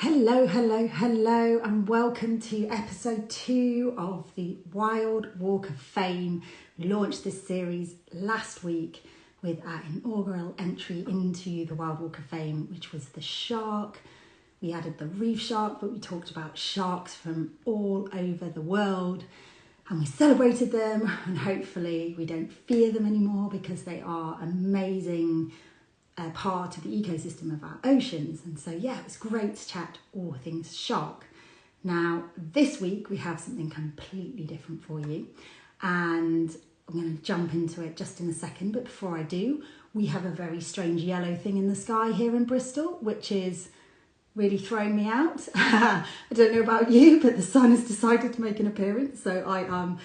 Hello, hello, hello, and welcome to episode 2 of the Wild Walk of Fame. We launched this series last week with our inaugural entry into the Wild Walk of Fame, which was the shark. We added the reef shark, but we talked about sharks from all over the world and we celebrated them, and hopefully we don't fear them anymore because they are amazing part of the ecosystem of our oceans. And so yeah, it was great to chat all things shark. Now this week we have something completely different for you, and I'm going to jump into it just in a second, but before I do, we have a very strange yellow thing in the sky here in Bristol, which is really throwing me out. I don't know about you, but the sun has decided to make an appearance, so I am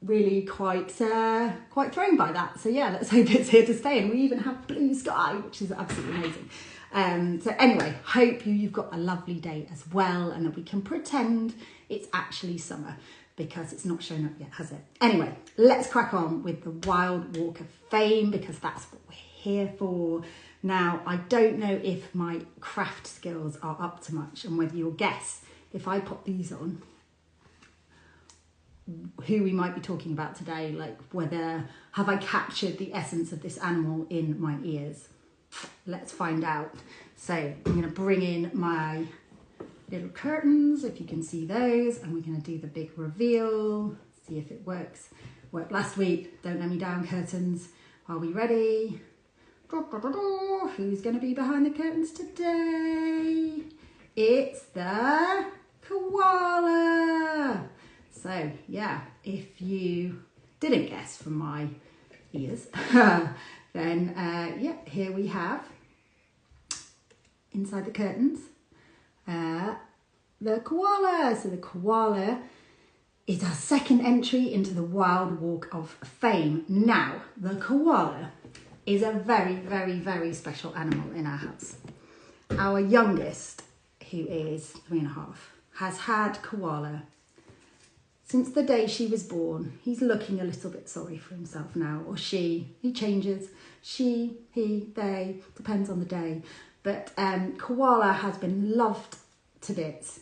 really quite thrown by that. So yeah, let's hope it's here to stay, and we even have blue sky, which is absolutely amazing. So anyway, hope you've got a lovely day as well, and that we can pretend it's actually summer, because it's not shown up yet, has it? Anyway, let's crack on with the Wild Walk of Fame, because that's what we're here for. Now, I don't know if my craft skills are up to much, and whether you'll guess, if I pop these on, who we might be talking about today, like whether have I captured the essence of this animal in my ears. Let's find out. So I'm going to bring in my little curtains, if you can see those, and we're going to do the big reveal, see if it works. Worked last week, don't let me down, curtains. Are we ready? Who's going to be behind the curtains today? It's the koala. So yeah, if you didn't guess from my ears, then here we have, inside the curtains, the koala. So the koala is our second entry into the Wild Walk of Fame. Now, the koala is a very, very, very special animal in our house. Our youngest, who is 3.5, has had koala since the day she was born. He's looking a little bit sorry for himself now, or she. He changes. She, he, they, depends on the day. But koala has been loved to bits.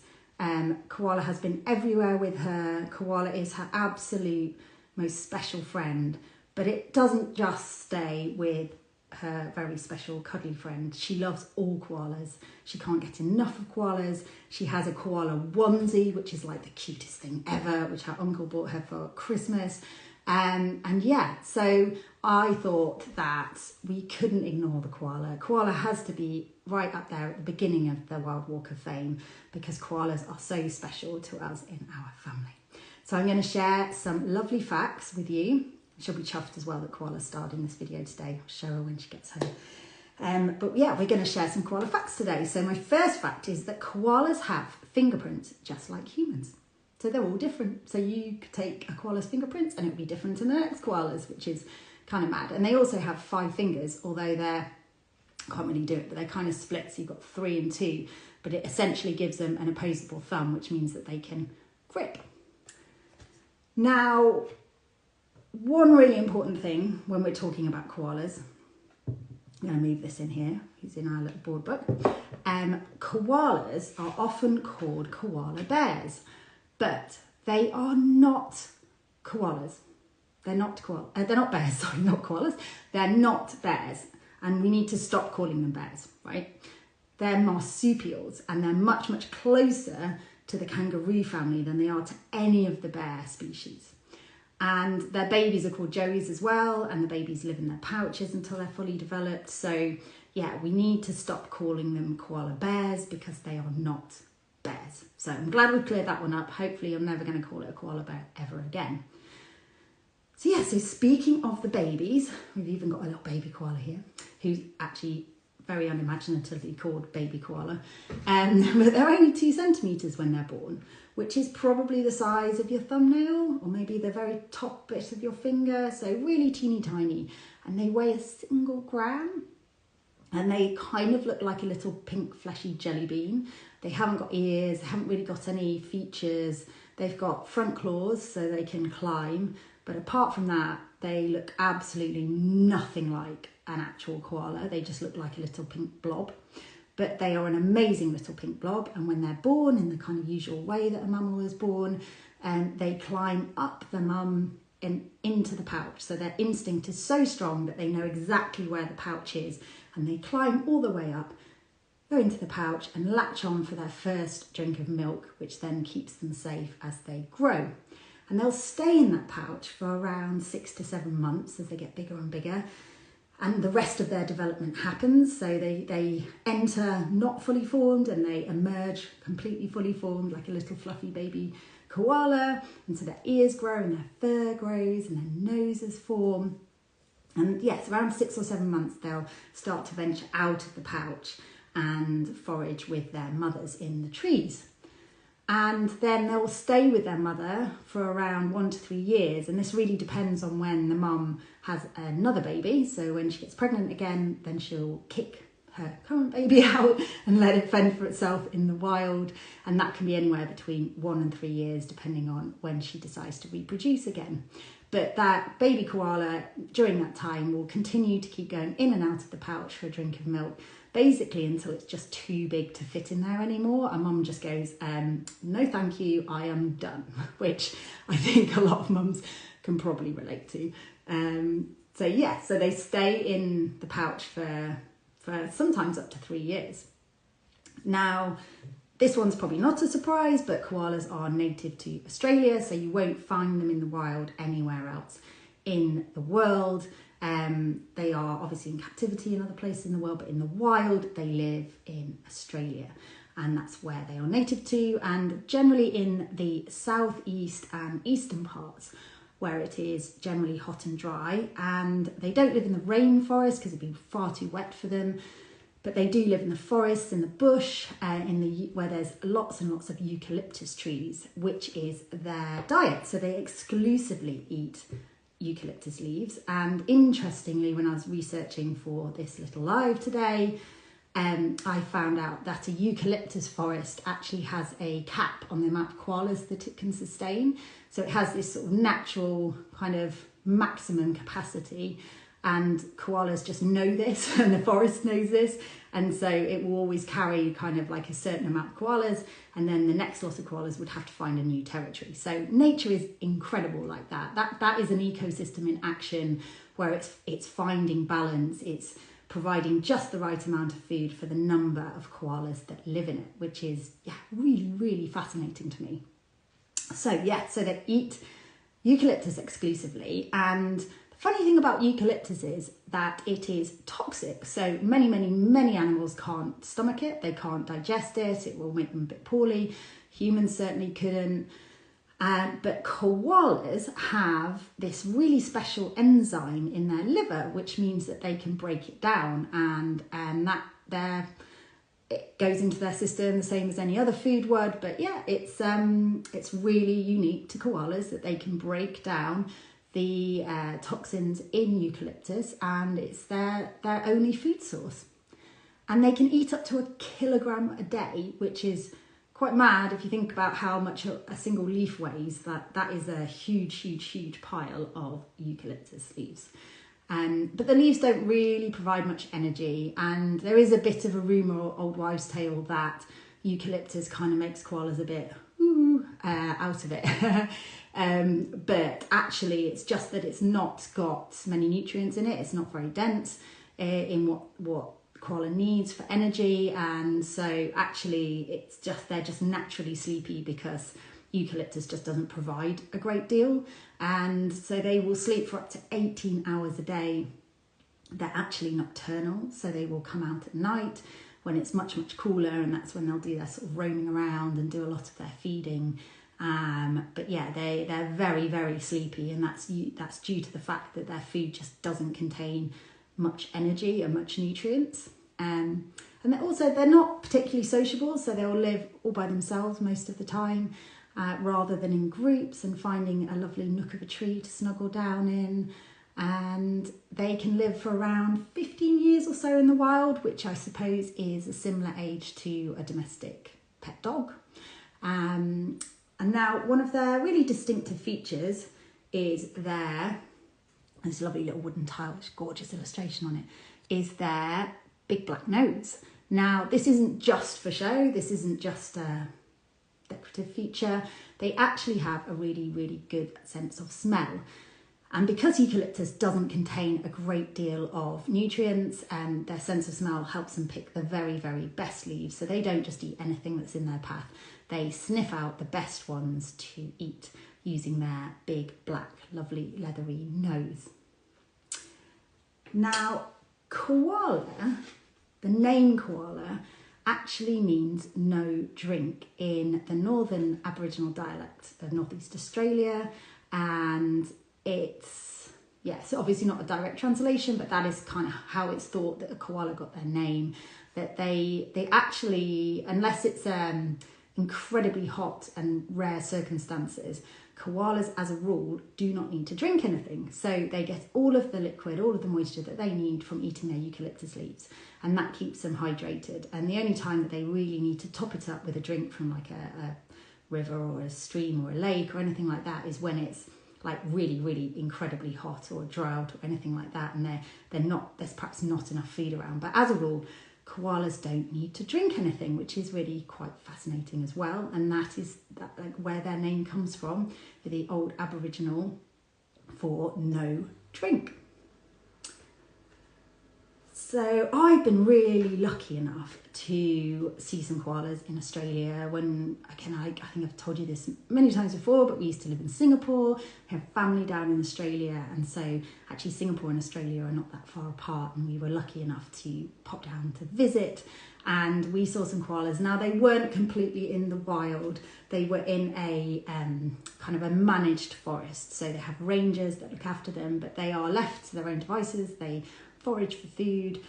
Koala has been everywhere with her. Koala is her absolute most special friend. But it doesn't just stay with her very special cuddly friend. She loves all koalas. She can't get enough of koalas. She has a koala onesie, which is like the cutest thing ever, which her uncle bought her for Christmas. And yeah, so I thought that we couldn't ignore the koala. Koala has to be right up there at the beginning of the Wild Walk of Fame, because koalas are so special to us in our family. So I'm going to share some lovely facts with you. She'll be chuffed as well that koala starred in this video today. I'll show her when she gets home. But yeah, we're going to share some koala facts today. So my first fact is that koalas have fingerprints just like humans. So they're all different. So you could take a koala's fingerprints and it would be different to the next koala's, which is kind of mad. And they also have 5 fingers, although they're, can't really do it, but they're kind of split. So you've got 3 and 2, but it essentially gives them an opposable thumb, which means that they can grip. Now, one really important thing when we're talking about koalas, I'm going to move this in here, who's in our little board book. Koalas are often called koala bears, but they are not koalas. They're not bears, sorry, not koalas. They're not bears, and we need to stop calling them bears, right? They're marsupials, and they're much, much closer to the kangaroo family than they are to any of the bear species. And their babies are called joeys as well, and the babies live in their pouches until they're fully developed. So yeah, we need to stop calling them koala bears, because they are not bears. So I'm glad we cleared that one up. Hopefully I'm never going to call it a koala bear ever again. So yeah, so speaking of the babies, we've even got a little baby koala here, who's actually very unimaginatively called baby koala. But they're only 2 centimetres when they're born, which is probably the size of your thumbnail, or maybe the very top bit of your finger, so really teeny tiny. And they weigh a single gram, and they kind of look like a little pink fleshy jelly bean. They haven't got ears, they haven't really got any features. They've got front claws so they can climb, but apart from that, they look absolutely nothing like an actual koala. They just look like a little pink blob. but they are an amazing little pink blob. And when they're born in the kind of usual way that a mammal is born, they climb up the mum and into the pouch. So their instinct is so strong that they know exactly where the pouch is, and they climb all the way up, go into the pouch and latch on for their first drink of milk, which then keeps them safe as they grow. And they'll stay in that pouch for around 6 to 7 months as they get bigger and bigger. And the rest of their development happens. So they enter not fully formed and they emerge completely fully formed, like a little fluffy baby koala. And so their ears grow and their fur grows and their noses form. And yes, around 6 or 7 months, they'll start to venture out of the pouch and forage with their mothers in the trees. And then they'll stay with their mother for around 1 to 3 years. And this really depends on when the mum has another baby. So when she gets pregnant again, then she'll kick her current baby out and let it fend for itself in the wild. And that can be anywhere between 1 and 3 years, depending on when she decides to reproduce again. But that baby koala during that time will continue to keep going in and out of the pouch for a drink of milk, basically until it's just too big to fit in there anymore. And mum just goes, no thank you, I am done, which I think a lot of mums can probably relate to. So they stay in the pouch for sometimes up to 3 years. Now, this one's probably not a surprise, but koalas are native to Australia, so you won't find them in the wild anywhere else in the world. They are obviously in captivity in other places in the world, but in the wild, they live in Australia. And that's where they are native to, and generally in the southeast and eastern parts, where it is generally hot and dry. And they don't live in the rainforest because it'd be far too wet for them. But they do live in the forests, in the bush, where there's lots and lots of eucalyptus trees, which is their diet. So they exclusively eat eucalyptus leaves. And interestingly, when I was researching for this little live today, I found out that a eucalyptus forest actually has a cap on the amount of koalas that it can sustain. So it has this sort of natural kind of maximum capacity. And koalas just know this, and the forest knows this. And so it will always carry kind of like a certain amount of koalas, and then the next lot of koalas would have to find a new territory. So nature is incredible like that. That is an ecosystem in action where it's finding balance. It's providing just the right amount of food for the number of koalas that live in it, which is really, really fascinating to me. So they eat eucalyptus exclusively. And the funny thing about eucalyptus is that it is toxic. So many, many, many animals can't stomach it. They can't digest it. It will make them a bit poorly. Humans certainly couldn't. But koalas have this really special enzyme in their liver, which means that they can break it down, and it goes into their system the same as any other food would. But it's really unique to koalas that they can break down the toxins in eucalyptus, and it's their only food source. And they can eat up to 1 kilogram a day, which is quite mad if you think about how much a single leaf weighs. That is a huge pile of eucalyptus leaves. But the leaves don't really provide much energy, and there is a bit of a rumour or old wives' tale that eucalyptus kind of makes koalas a bit out of it. But actually it's just that it's not got many nutrients in it. It's not very dense in what koala needs for energy, and so actually they're just naturally sleepy because eucalyptus just doesn't provide a great deal, and so they will sleep for up to 18 hours a day. They're actually nocturnal, so they will come out at night when it's much cooler, and that's when they'll do their sort of roaming around and do a lot of their feeding. But they're very, very sleepy, and that's due to the fact that their food just doesn't contain much energy and much nutrients. And they're not particularly sociable, so they'll live all by themselves most of the time, rather than in groups and finding a lovely nook of a tree to snuggle down in. And they can live for around 15 years or so in the wild, which I suppose is a similar age to a domestic pet dog. And now one of their really distinctive features is this lovely little wooden tile, which is a gorgeous illustration on it, is their big black nose. Now, this isn't just for show, this isn't just a decorative feature. They actually have a really, really good sense of smell. And because eucalyptus doesn't contain a great deal of nutrients, their sense of smell helps them pick the very, very best leaves. So they don't just eat anything that's in their path. They sniff out the best ones to eat using their big, black, lovely, leathery nose. Now, koala, the name koala, actually means no drink in the northern Aboriginal dialect of Northeast Australia, and it's obviously not a direct translation, but that is kind of how it's thought that a koala got their name. That they actually, unless it's incredibly hot and rare circumstances, koalas as a rule do not need to drink anything. So they get all of the liquid, all of the moisture that they need from eating their eucalyptus leaves, and that keeps them hydrated. And the only time that they really need to top it up with a drink from like a river or a stream or a lake or anything like that is when it's like really, really incredibly hot or a drought or anything like that, and there's perhaps not enough food around. But as a rule, koalas don't need to drink anything, which is really quite fascinating as well. And that is where their name comes from, the old Aboriginal for no drink. So I've been really lucky enough to see some koalas in Australia. When, again, I think I've told you this many times before, but we used to live in Singapore. We have family down in Australia, and so actually Singapore and Australia are not that far apart, and we were lucky enough to pop down to visit, and we saw some koalas. Now, they weren't completely in the wild. They were in a kind of a managed forest, so they have rangers that look after them, but they are left to their own devices. They forage for food,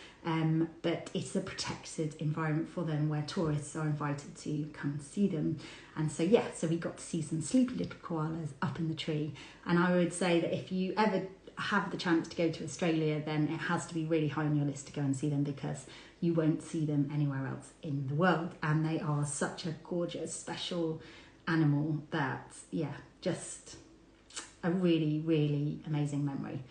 but it's a protected environment for them where tourists are invited to come and see them. And so we got to see some sleepy little koalas up in the tree. And I would say that if you ever have the chance to go to Australia, then it has to be really high on your list to go and see them, because you won't see them anywhere else in the world. And they are such a gorgeous, special animal that, just a really, really amazing memory.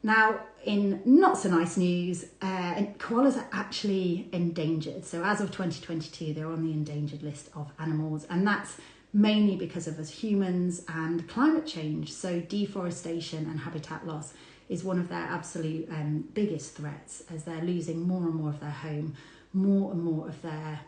Now, in not so nice news, koalas are actually endangered. So as of 2022, they're on the endangered list of animals, and that's mainly because of us humans and climate change. So deforestation and habitat loss is one of their absolute biggest threats, as they're losing more and more of their home, more and more of their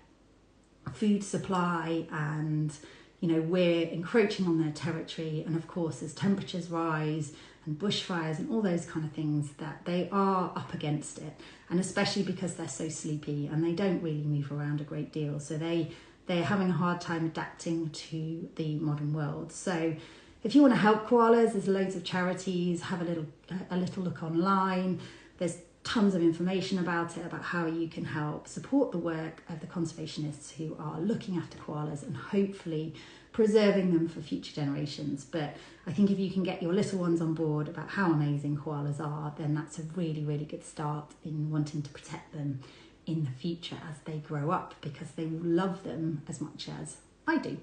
food supply, and we're encroaching on their territory. And of course, as temperatures rise and bushfires and all those kind of things, that they are up against it, and especially because they're so sleepy and they don't really move around a great deal, so they're having a hard time adapting to the modern world. So if you want to help koalas, there's loads of charities. Have a little look online. There's tons of information about it, about how you can help support the work of the conservationists who are looking after koalas and hopefully preserving them for future generations. But I think if you can get your little ones on board about how amazing koalas are, then that's a really, really good start in wanting to protect them in the future as they grow up, because they will love them as much as I do.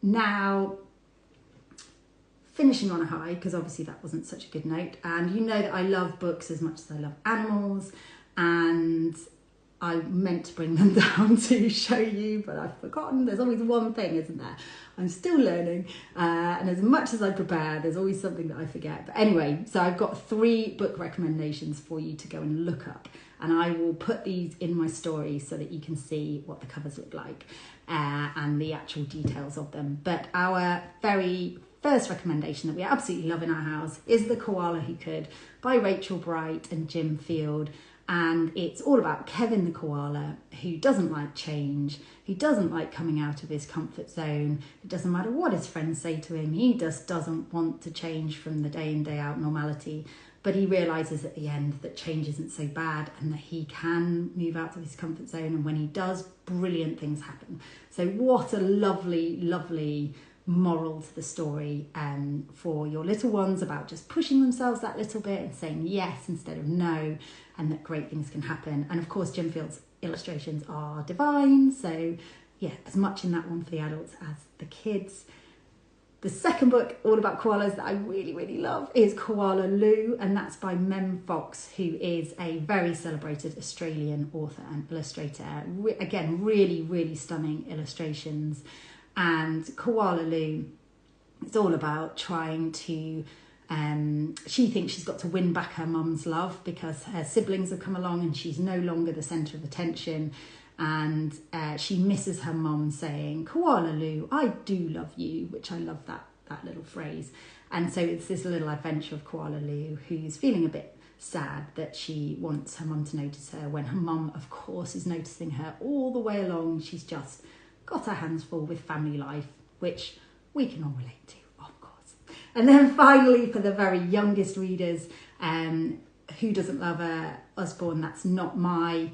Now, finishing on a high, because obviously that wasn't such a good note, and you know that I love books as much as I love animals, and I meant to bring them down to show you, but I've forgotten. There's always one thing, isn't there? I'm still learning, and as much as I prepare, there's always something that I forget. But anyway, so I've got 3 book recommendations for you to go and look up, and I will put these in my story so that you can see what the covers look like and the actual details of them. But our very first recommendation that we absolutely love in our house is The Koala Who Could by Rachel Bright and Jim Field. And it's all about Kevin the koala, who doesn't like change, who doesn't like coming out of his comfort zone. It doesn't matter what his friends say to him, he just doesn't want to change from the day in, day out normality. But he realises at the end that change isn't so bad, and that he can move out of his comfort zone, and when he does, brilliant things happen. So what a lovely, lovely moral to the story for your little ones, about just pushing themselves that little bit and saying yes instead of no, and that great things can happen. And of course, Jim Field's illustrations are divine, so yeah, as much in that one for the adults as the kids. The second book, all about koalas, that I really, really love is Koala Lou, and that's by Mem Fox, who is a very celebrated Australian author and illustrator. Again, really, really stunning illustrations. And Koala Lou, it's all about trying to, she thinks she's got to win back her mum's love because her siblings have come along and she's no longer the centre of attention. And she misses her mum saying, Koala Lou, I do love you, which I love that little phrase. And so it's this little adventure of Koala Lou, who's feeling a bit sad that she wants her mum to notice her, when her mum, of course, is noticing her all the way along. She's just got her hands full with family life, which we can all relate to, of course. And then finally, for the very youngest readers, Who Doesn't Love a Usborne? That's not my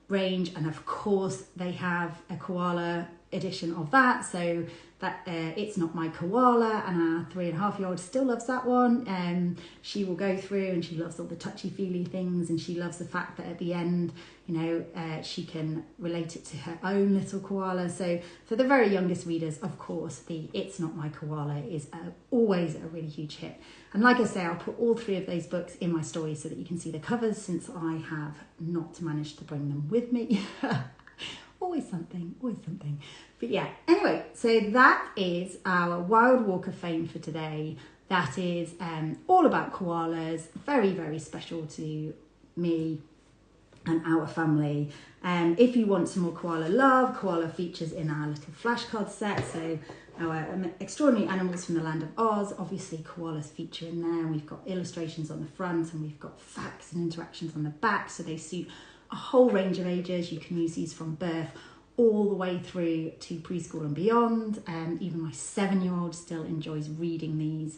range, and of course they have a koala edition of that, so that It's Not My Koala, and our 3.5-year-old still loves that one. She will go through and she loves all the touchy-feely things, and she loves the fact that at the end, she can relate it to her own little koala. So for the very youngest readers, of course, the It's Not My Koala is always a really huge hit. And like I say, I'll put all 3 of those books in my story so that you can see the covers, since I have not managed to bring them with me. Always something, always something. But yeah, anyway, so that is our Wild Walk of Fame for today. That is all about koalas, very, very special to me and our family. If you want some more koala love, koala features in our little flashcard set. So our extraordinary animals from the land of Oz, obviously koalas feature in there. We've got illustrations on the front, and we've got facts and interactions on the back, so they suit a whole range of ages. You can use these from birth all the way through to preschool and beyond. Even my 7-year-old still enjoys reading these.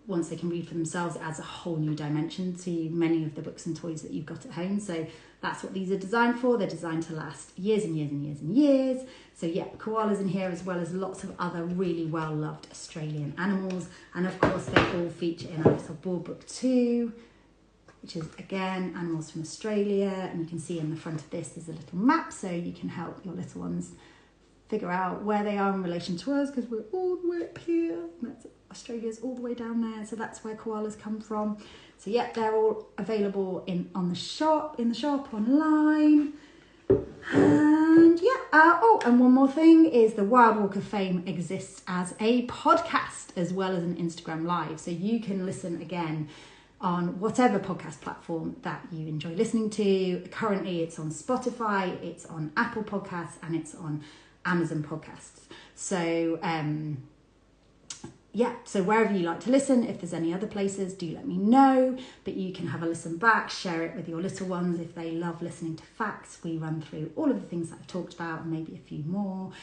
Once they can read for themselves, it adds a whole new dimension to many of the books and toys that you've got at home. So that's what these are designed for. They're designed to last years and years and years and years. So yeah, koalas in here, as well as lots of other really well-loved Australian animals. And of course, they all feature in our little board book too, which is, again, animals from Australia. And you can see in the front of this, there's a little map, so you can help your little ones figure out where they are in relation to us, because we're all the way up here. Australia's all the way down there, so that's where koalas come from. So yeah, they're all available in the shop online. And yeah, and one more thing is the Wild Walk of Fame exists as a podcast as well as an Instagram live, so you can listen again on whatever podcast platform that you enjoy listening to. Currently it's on Spotify, it's on Apple Podcasts, and it's on Amazon Podcasts. So so wherever you like to listen, if there's any other places, do let me know. But you can have a listen back, share it with your little ones if they love listening to facts. We run through all of the things that I've talked about and maybe a few more.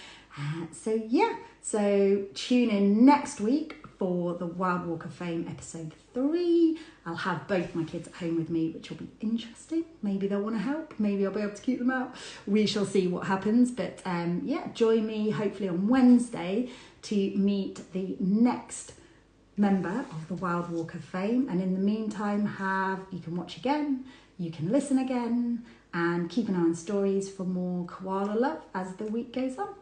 So tune in next week for the Wild Walk of Fame episode 3. I'll have both my kids at home with me, which will be interesting. Maybe they'll want to help. Maybe I'll be able to keep them out. We shall see what happens. But join me hopefully on Wednesday to meet the next member of the Wild Walk of Fame. And in the meantime, you can watch again, you can listen again, and keep an eye on stories for more koala love as the week goes on.